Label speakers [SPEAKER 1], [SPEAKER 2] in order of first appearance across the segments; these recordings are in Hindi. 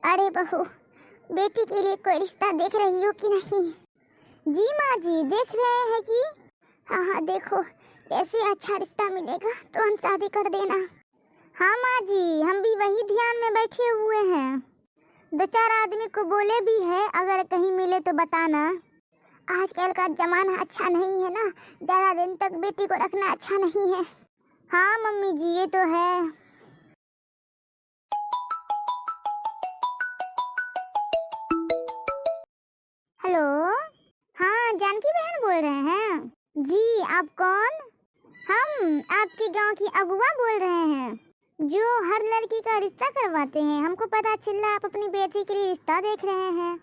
[SPEAKER 1] अरे बहू, बेटी के लिए कोई रिश्ता देख रही हो कि नहीं? जी माँ जी, देख रहे हैं कि हाँ हाँ देखो, ऐसे अच्छा रिश्ता मिलेगा तुरंत शादी कर देना। हाँ माँ जी, हम भी वही ध्यान में बैठे हुए हैं। 2-4 आदमी को बोले भी है, अगर कहीं मिले तो बताना। आजकल का जमाना अच्छा नहीं है ना, ज़्यादा दिन तक बेटी को रखना अच्छा नहीं है। हाँ मम्मी जी, ये तो है। हेलो, हाँ जानकी बहन बोल रहे हैं? जी, आप कौन? हम आपके गांव की अगुआ बोल रहे हैं, जो हर लड़की का रिश्ता करवाते हैं। हमको पता चला आप अपनी बेटी के लिए रिश्ता देख रहे हैं।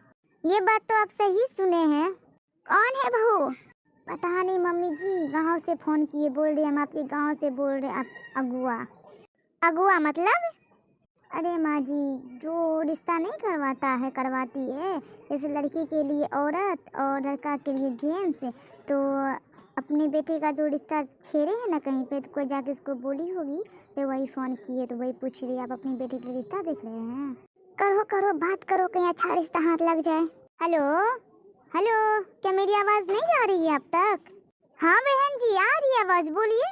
[SPEAKER 1] ये बात तो आप सही सुने हैं। कौन है बहू? पता नहीं मम्मी जी, गांव से फोन किए, बोल रहे हम आपके गांव से बोल रहे हैं। अगुआ अगुआ मतलब? अरे माँ जी, जो रिश्ता नहीं करवाता है करवाती है, जैसे लड़की के लिए औरत और लड़का के लिए जेंट्स, तो अपने बेटे का जो रिश्ता छेड़े हैं ना कहीं पे, तो कोई जाके इसको बोली होगी, तो वही फ़ोन किए, तो वही पूछ रही है आप अपनी बेटी के लिए रिश्ता देख रहे हैं। करो करो, बात करो, कहीं अच्छा रिश्ता हाथ लग जाए। हेलो हेलो, क्या मेरी आवाज़ नहीं जा रही है आप तक? हाँ बहन जी, आ रही है आवाज़, बोलिए।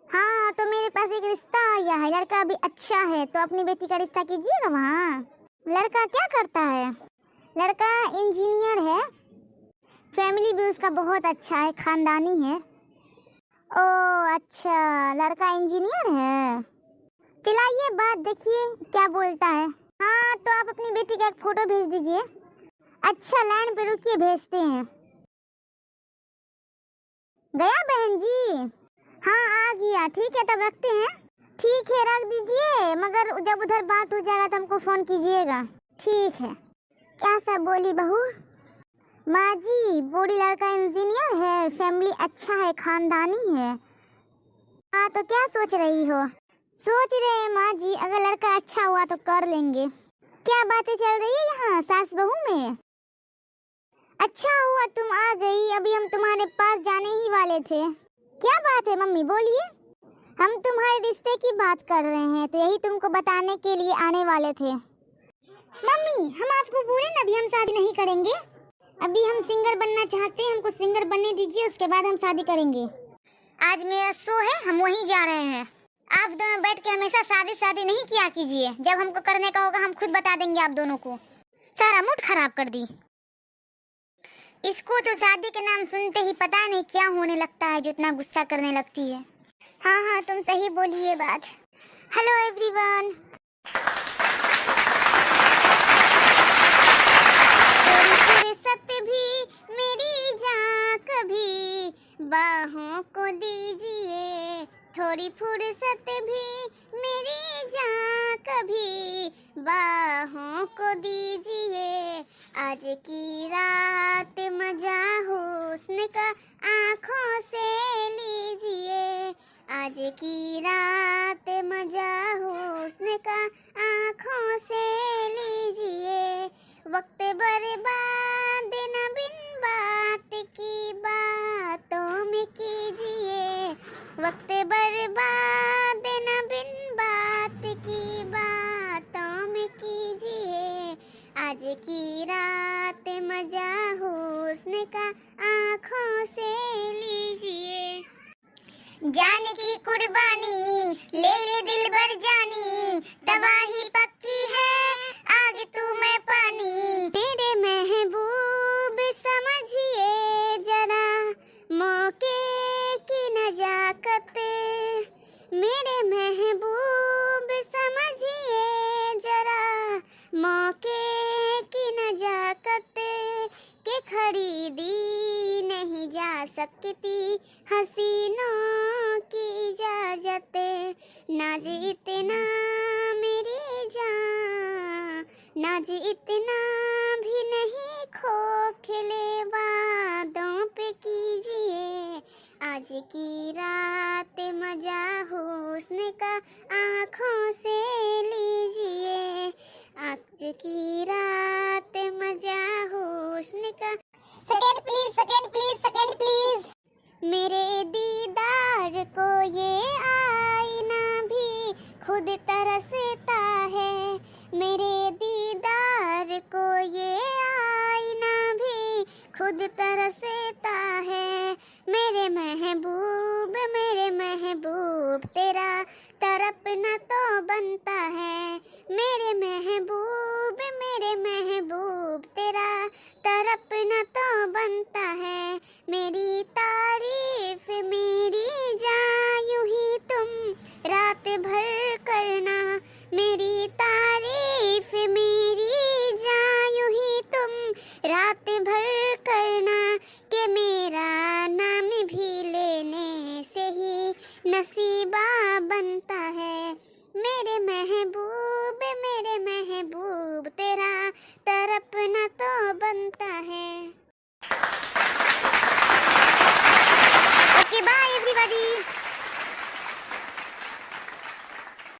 [SPEAKER 1] हाँ, तो मेरे पास एक रिश्ता आया है, लड़का भी अच्छा है, तो अपनी बेटी का रिश्ता कीजिएगा वहाँ। लड़का क्या करता है? लड़का इंजीनियर है, फैमिली भी उसका बहुत अच्छा है, खानदानी है। ओ अच्छा, लड़का इंजीनियर है। चलाइए बात, देखिए क्या बोलता है। हाँ, तो आप अपनी बेटी का एक फोटो भेज दीजिए। अच्छा, लाइन पे रुकिए, भेजते हैं। गया बहन जी? हाँ आ गया, ठीक है तब रखते हैं। ठीक है रख दीजिए, मगर जब उधर बात हो जाएगा तो हमको फोन कीजिएगा। ठीक है। क्या सब बोली बहू? माँ जी, बोली लड़का इंजीनियर है, फैमिली अच्छा है, खानदानी है। हाँ, तो क्या सोच रही हो? सोच रहे हैं माँ जी, अगर लड़का अच्छा हुआ तो कर लेंगे। क्या बातें चल रही है यहाँ सास बहू में? अच्छा हुआ तुम आ गई, अभी हम तुम्हारे पास जाने ही वाले थे। क्या बात है मम्मी, बोलिए। हम तुम्हारे रिश्ते की बात कर रहे हैं, तो यही तुमको बताने के लिए आने वाले थे। मम्मी, हम आपको बोले ना, अभी हम शादी नहीं करेंगे। अभी हम सिंगर बनना चाहते हैं, हमको सिंगर बनने दीजिए, उसके बाद हम शादी करेंगे। आज मेरा शो है, हम वहीं जा रहे हैं। आप दोनों बैठ के हमेशा शादी शादी नहीं किया कीजिए, जब हमको करने का होगा हम खुद बता देंगे आप दोनों को। सारा मूड खराब कर दी। इसको तो शादी के नाम सुनते ही पता नहीं क्या होने लगता है, जो इतना गुस्सा करने लगती है। हाँ हाँ, तुम सही बोली ये बात। Hello everyone. थोड़ी फुर्सत भी मेरी जान कभी बाहों को दीजिए, थोड़ी फुर्सत भी मेरी जान कभी बाहों को दीजिए। आज की रात मजा हुस्न का आँखों से लीजिए, आज की रात मजा हुस्न का आँखों से लीजिए। वक्त बर्बाद न बिन बात की बातों में कीजिए, वक्त बर्बाद न बिन बात की बातों में कीजिए। आज की रात मजा हुस्न का आँखों से लीजिए। जान की कुर्बानी ले ले दिल भर जानी, तबाही पक्की है आग तू मैं पानी। मेरे महबूब समझिए जरा मौके की नजाकत, मेरे महबूब समझिए जरा मौके की नजाकत, के खरीदी नहीं जा सकती हसीनों की इजाजत। नाज इतना मेरी जान, नाज इतना भी नहीं खोखले वादों पे कीजिए। आज की रात मजा हुस्न का आँखों से लीजिए, आज की रात मजा हुस्न का। Second please, second please, second please. मेरे दीदार को ये आईना भी खुद तरसता है, मेरे दीदार को ये आईना भी खुद तरसता है। मेरे महबूब तेरा तड़पना तो बनता है। मेरे महबूब तेरा तड़पना तो बनता है। मेरी तारीफ मेरी जान यूं ही तुम रात भर करना। मेरी तारीफ मेरी जान यूं ही तुम रात भर करना। कि मेरा नाम भी लेने से ही नसीबा बनता है। मेरे महबूब तेरा तड़पना तो बनता है। Okay bye everybody.